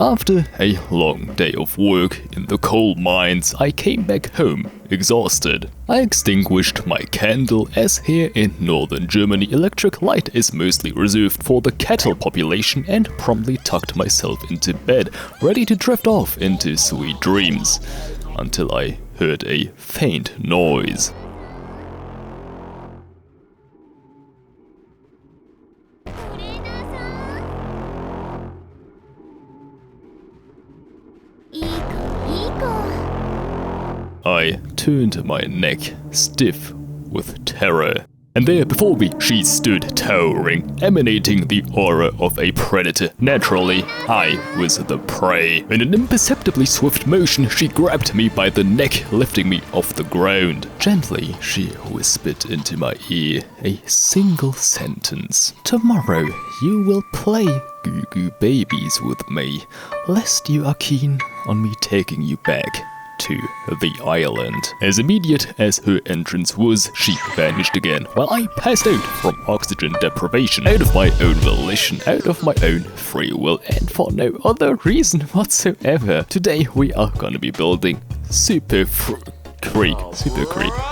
After a long day of work in the coal mines, I came back home, exhausted. I extinguished my candle as here in northern Germany electric light is mostly reserved for the cattle population and promptly tucked myself into bed, ready to drift off into sweet dreams, until I heard a faint noise. I turned my neck, stiff with terror. And there before me she stood towering, emanating the aura of a predator. Naturally, I was the prey. In an imperceptibly swift motion, she grabbed me by the neck, lifting me off the ground. Gently, she whispered into my ear a single sentence. "Tomorrow, you will play Goo Goo Babies with me, lest you are keen on me taking you back to the island." As immediate as her entrance was, she vanished again, while I passed out from oxygen deprivation, out of my own volition, out of my own free will, and for no other reason whatsoever. Today we are gonna be building Super Creek.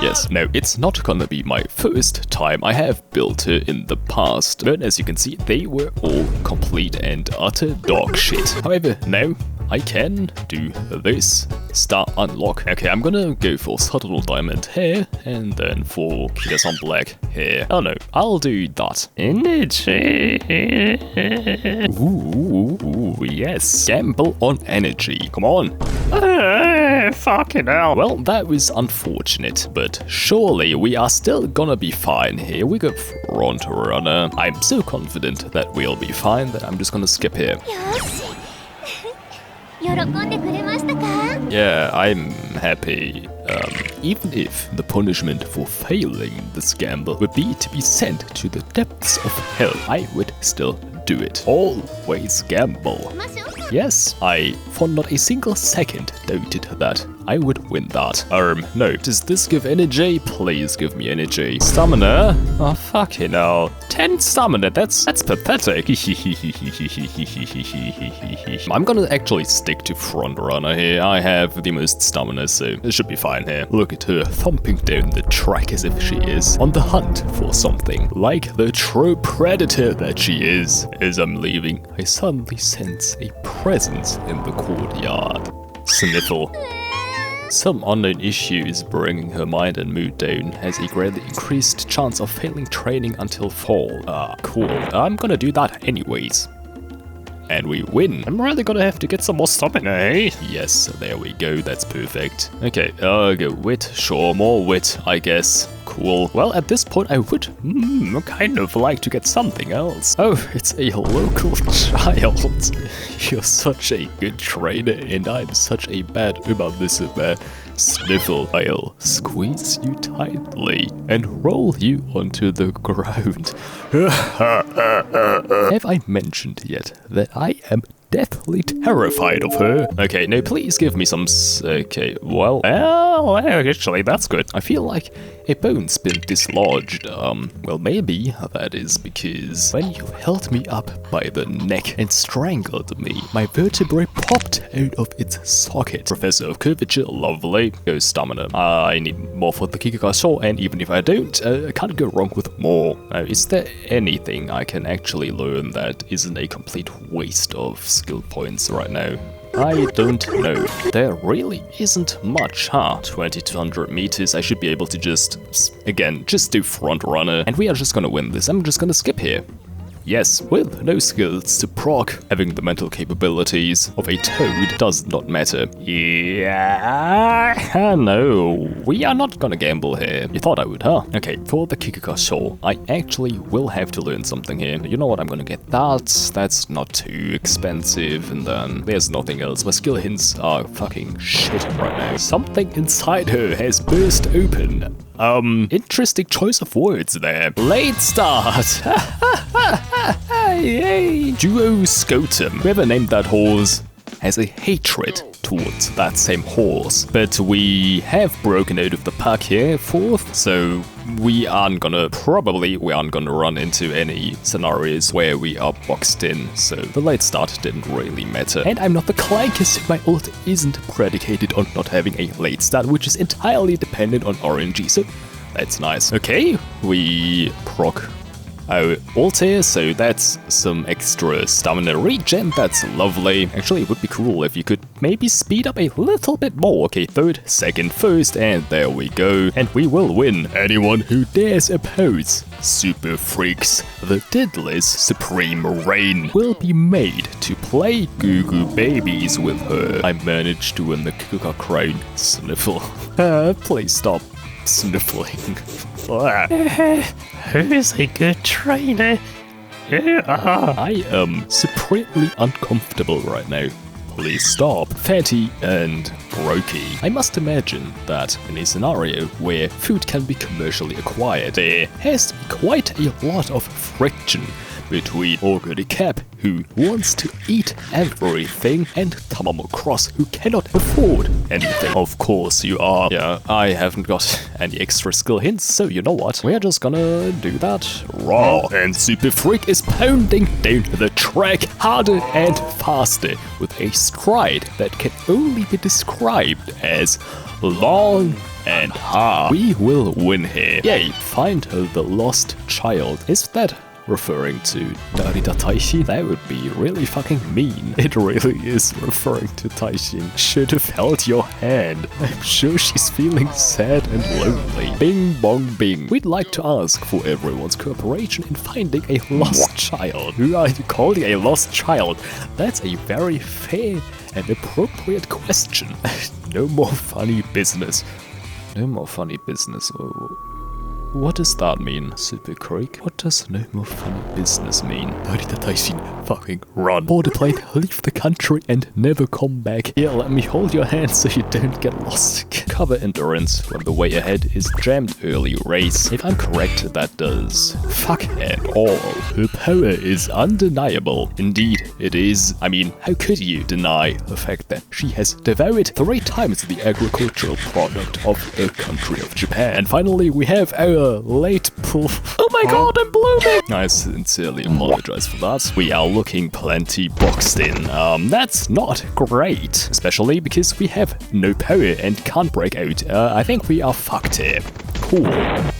Yes, no, it's not gonna be my first time. I have built her in the past, but as you can see, they were all complete and utter dog shit. However, now I can do this. Start unlock. Okay, I'm gonna go for subtle diamond hair and then for some black hair. Oh no, I'll do that. Energy. Ooh, yes. Gamble on energy. Come on. Fucking hell. Well, that was unfortunate, but surely we are still gonna be fine here. We got front runner. I'm so confident that we'll be fine that I'm just gonna skip here. Yeah, I'm happy. Even if the punishment for failing this gamble would be to be sent to the depths of hell, I would still do it. Always gamble. Yes, I, for not a single second, doubted that I would win that. No. Does this give energy? Please give me energy. Stamina? Oh, fucking hell. 10 stamina, that's pathetic. I'm gonna actually stick to front runner here. I have the most stamina, so it should be fine here. Look at her thumping down the track as if she is on the hunt for something, like the true predator that she is. As I'm leaving, I suddenly sense a presence in the courtyard. Sniffle. Some unknown issue is bringing her mind and mood down, has a greatly increased chance of failing training until fall. Cool. I'm gonna do that anyways. And we win. I'm really gonna have to get some more stamina, eh? Yes, there we go, that's perfect. Okay, go wit, sure, more wit, I guess. Cool. Well, at this point I would kind of like to get something else. Oh, it's a local child. You're such a good trainer and I'm such a bad Überwisser. Sniffle. I'll squeeze you tightly and roll you onto the ground. Have I mentioned yet that I am deathly terrified of her? Okay, now please give me some okay, well, actually, that's good. I feel like a bone's been dislodged. Well, maybe that is because when you held me up by the neck and strangled me, my vertebrae popped out of its socket. Professor of curvature, lovely. Go stamina. I need more for the Kikagashi, and even if I don't, I can't go wrong with more. Now, is there anything I can actually learn that isn't a complete waste of skill points right now? I don't know. There really isn't much, huh? 2200 meters, I should be able to just do front runner. And we are just gonna win this. I'm just gonna skip here. Yes, with no skills to proc, having the mental capabilities of a toad does not matter. Yeah, no, we are not gonna gamble here. You thought I would, huh? Okay, for the Kikagashi, I actually will have to learn something here. You know what, I'm gonna get that. That's not too expensive, and then there's nothing else. My skill hints are fucking shit right now. Something inside her has burst open. Interesting choice of words there. Late start. Yay. Duo Scotum. Whoever named that horse has a hatred towards that same horse. But we have broken out of the pack here, 4th, so we aren't gonna run into any scenarios where we are boxed in, so the late start didn't really matter. And I'm not the clankest, my ult isn't predicated on not having a late start, which is entirely dependent on RNG, so that's nice. Okay, we proc our ult here, so that's some extra stamina regen, that's lovely. Actually, it would be cool if you could maybe speed up a little bit more. Okay, 3rd, 2nd, 1st, and there we go. And we will win. Anyone who dares oppose Super Freaks, the Diddler's supreme reign, will be made to play Goo Goo Babies with her. I managed to win the Kuka Crown sniffle. Please stop sniffling. Who's a good trainer? I am supremely uncomfortable right now. Please stop. Fatty and Brokey. I must imagine that in a scenario where food can be commercially acquired, there has to be quite a lot of friction between Ogre Cap, who wants to eat everything, and Tamamo Cross, who cannot afford anything. Of course you are. Yeah, I haven't got any extra skill hints, so you know what? We're just gonna do that raw. And Super Freak is pounding down the track harder and faster with a stride that can only be described as long and hard. We will win here. Yay, find the lost child. Is that referring to Narita Taishin? That would be really fucking mean. It really is referring to Taishin. Should have held your hand. I'm sure she's feeling sad and lonely. Bing bong bing. We'd like to ask for everyone's cooperation in finding a lost child. Who are you calling a lost child? That's a very fair and appropriate question. No more funny business. No more funny business. What does that mean, Super Creek? What does no more funny business mean? Narita Taishin, fucking run. Board a plane, leave the country, and never come back. Here, let me hold your hand so you don't get lost. Cover endurance when the way ahead is jammed early race. If I'm correct, that does fuck at all. Her power is undeniable. Indeed, it is. I mean, how could you deny the fact that she has devoured 3 times the agricultural product of the country of Japan? And finally, we have our late pull. Oh my god, I'm blooming! I sincerely apologize for that. We are looking plenty boxed in. That's not great. Especially because we have no power and can't break out. I think we are fucked here. Cool.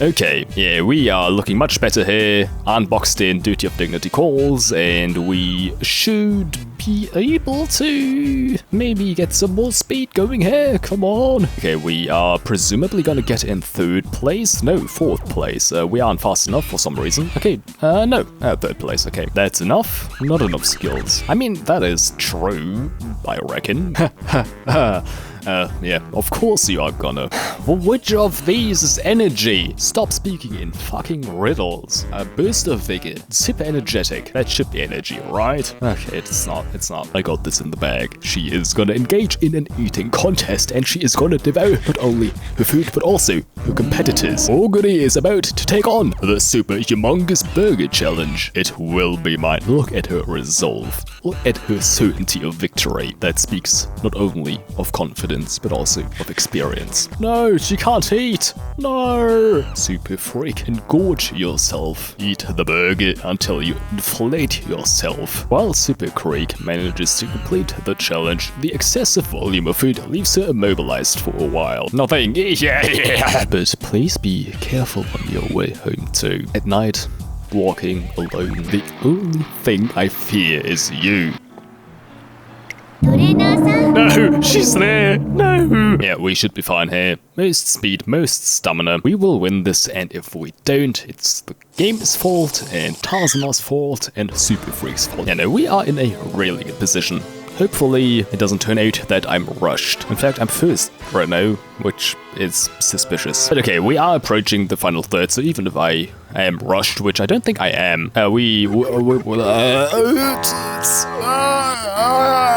Okay, yeah, we are looking much better here. Unboxed in, Duty of Dignity calls, and we should be able to maybe get some more speed going here. Come on. Okay, we are presumably gonna get in 3rd place. No, 4th place. We aren't fast enough for some reason. Okay, no, 3rd place. Okay, that's enough. Not enough skills. I mean, that is true, I reckon. Yeah, of course you are gonna. Well, which of these is energy? Stop speaking in fucking riddles. A burst of vigor, super energetic. That should be energy, right? Okay, it's not. I got this in the bag. She is gonna engage in an eating contest, and she is gonna devour not only her food, but also her competitors. Ogre is about to take on the super humongous burger challenge. It will be mine. Look at her resolve. Look at her certainty of victory. That speaks not only of confidence, but also of experience. No, she can't eat. No. Super Freak, engorge yourself. Eat the burger until you inflate yourself. While Super Creek manages to complete the challenge, the excessive volume of food leaves her immobilized for a while. Nothing. Yeah. But please be careful on your way home too. At night, walking alone, the only thing I fear is you. No, she's there. No. Yeah, we should be fine here. Most speed, most stamina. We will win this, and if we don't, it's the game's fault, and Tarzana's fault, and Super Freak's fault. Yeah, no, we are in a really good position. Hopefully, it doesn't turn out that I'm rushed. In fact, I'm first right now, which is suspicious. But okay, we are approaching the final third, so even if I am rushed, which I don't think I am,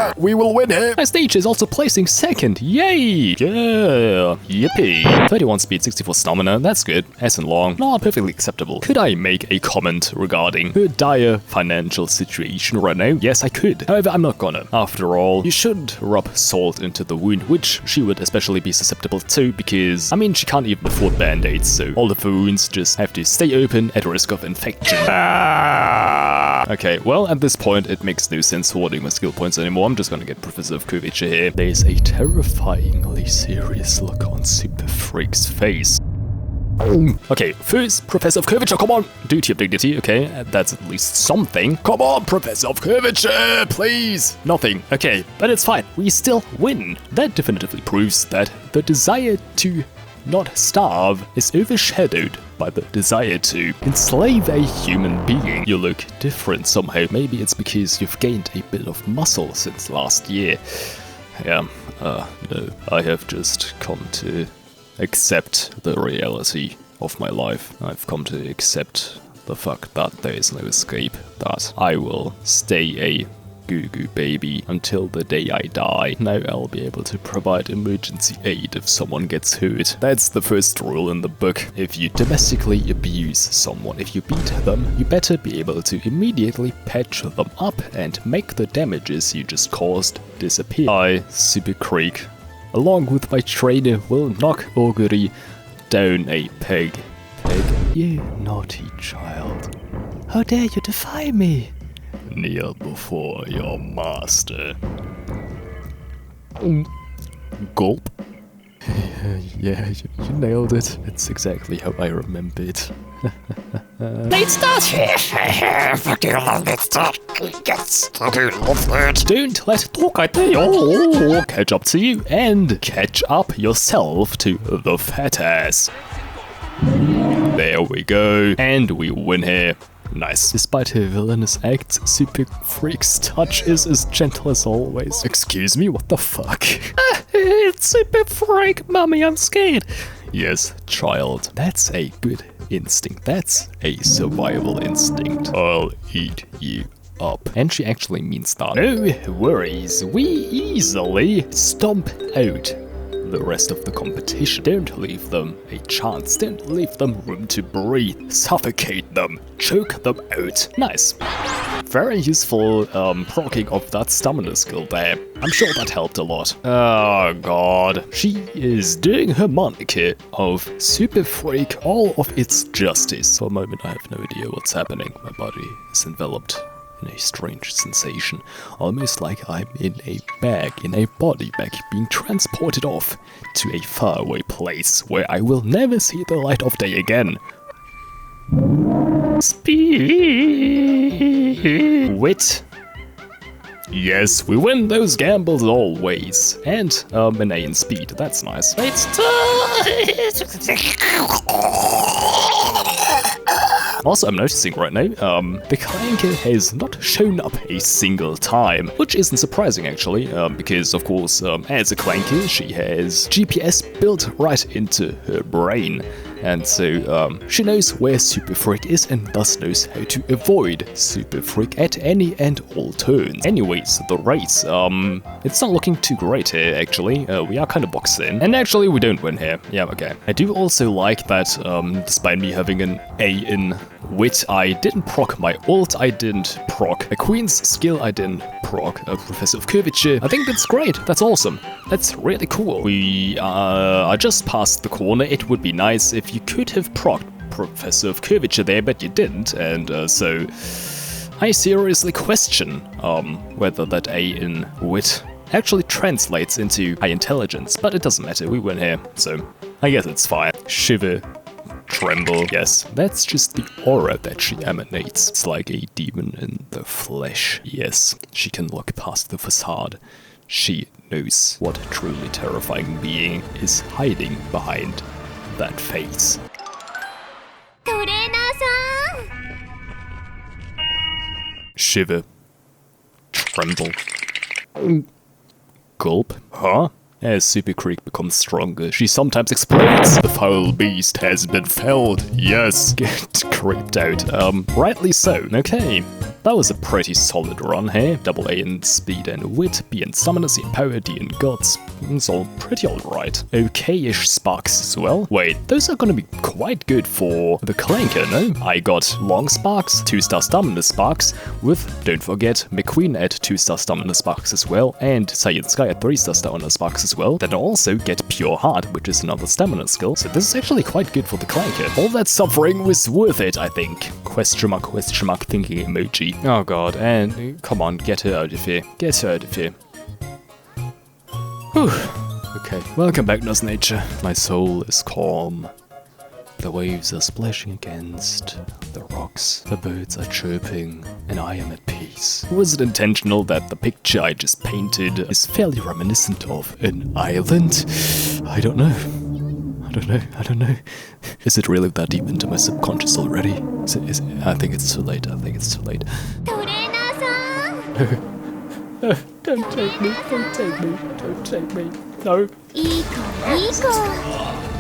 Yeah, we will win here. My stage is also placing second. Yay! Yeah, yippee. 31 speed, 64 stamina. That's good. As in long, not perfectly acceptable. Could I make a comment regarding her dire financial situation right now? Yes, I could. However, I'm not gonna. After all, you should rub salt into the wound, which she would especially be susceptible to because, I mean, she can't even afford band-aids, so all the wounds just have to stay open at risk of infection. Okay, well, at this point, it makes no sense hoarding my skill points anymore. I'm just gonna get Professor of Curvature here. There's a terrifyingly serious look on Super Freak's face. Okay, first, Professor of Curvature, come on! Duty of dignity, okay, that's at least something. Come on, Professor of Curvature, please! Nothing, okay, but it's fine, we still win. That definitively proves that the desire to not starve is overshadowed by the desire to enslave a human being. You look different somehow. Maybe it's because you've gained a bit of muscle since last year. Yeah, no, I have just come to accept the reality of my life. I've come to accept the fact that there is no escape, that I will stay a goo-goo baby until the day I die. Now I'll be able to provide emergency aid if someone gets hurt. That's the first rule in the book. If you domestically abuse someone, if you beat them, you better be able to immediately patch them up and make the damages you just caused disappear. I, Super Creek, along with my trainer, will knock Augury down a peg. Peg? You naughty child. How dare you defy me? Kneel before your master. Gulp. Yeah, you nailed it. It's exactly how I remembered. Late start! Fuck you, long late start. Yes, I do love that. Don't let talk, I tell you. Catch up to you and catch up yourself to the fat ass. There we go. And we win here. Nice. Despite her villainous acts, Super Freak's touch is as gentle as always. Excuse me, what the fuck? It's Super Freak, mommy, I'm scared. Yes, child, that's a good instinct. That's a survival instinct. I'll eat you up. And she actually means that. No worries, we easily stomp out the rest of the competition. Don't leave them a chance. Don't leave them room to breathe. Suffocate them. Choke them out. Nice. Very useful proccing of that stamina skill there. I'm sure that helped a lot. Oh god. She is doing her moniker of Super Freak all of its justice. For a moment I have no idea what's happening. My body is enveloped in a strange sensation, almost like I'm in a bag, in a body bag, being transported off to a faraway place where I will never see the light of day again. Speed. Wit. Yes, we win those gambles always. And an A in speed, that's nice. It's time. Also, I'm noticing right now, the Clanker has not shown up a single time, which isn't surprising actually, because of course, as a Clanker, she has GPS built right into her brain. And so she knows where Super Freak is and thus knows how to avoid Super Freak at any and all turns. Anyways, the race, it's not looking too great here actually. We are kind of boxed in. And actually we don't win here. Yeah, okay. I do also like that despite me having an A in wit, I didn't proc my ult, I didn't proc a queen's skill, I didn't proc a Professor of Curvature. I think that's great. That's awesome. That's really cool. We are just past the corner. It would be nice if you could have procced Professor of Curvature there, but you didn't, and so I seriously question whether that A in wit actually translates into high intelligence, but it doesn't matter, we win here, so I guess it's fine. Shiver, tremble, yes, that's just the aura that she emanates. It's like a demon in the flesh. Yes, she can look past the facade. She knows what a truly terrifying being is hiding behind that face. Shiver. Tremble. Gulp. Huh? As Super Creek becomes stronger, she sometimes explodes. The foul beast has been felled. Yes. Get creeped out. Rightly so. Okay. That was a pretty solid run here. Double A in speed and wit, B in stamina, C in power, D in guts. It's all pretty alright. Okay-ish sparks as well. Wait, those are gonna be quite good for the clanker, no? I got long sparks, 2-star stamina sparks, with, don't forget, McQueen at 2-star stamina sparks as well, and Saiyan Sky at 3-star stamina sparks as well. Then I also get pure heart, which is another stamina skill. So this is actually quite good for the clanker. All that suffering was worth it, I think. Question mark, thinking emoji. Oh god, and come on, get her out of here. Get her out of here. Whew. Okay, welcome back, Nurse Nature. My soul is calm. The waves are splashing against the rocks. The birds are chirping, and I am at peace. Was it intentional that the picture I just painted is fairly reminiscent of an island? I don't know. I don't know. Is it really that deep into my subconscious already? I think it's too late. Don't take me. Don't take me. No. いい子いい子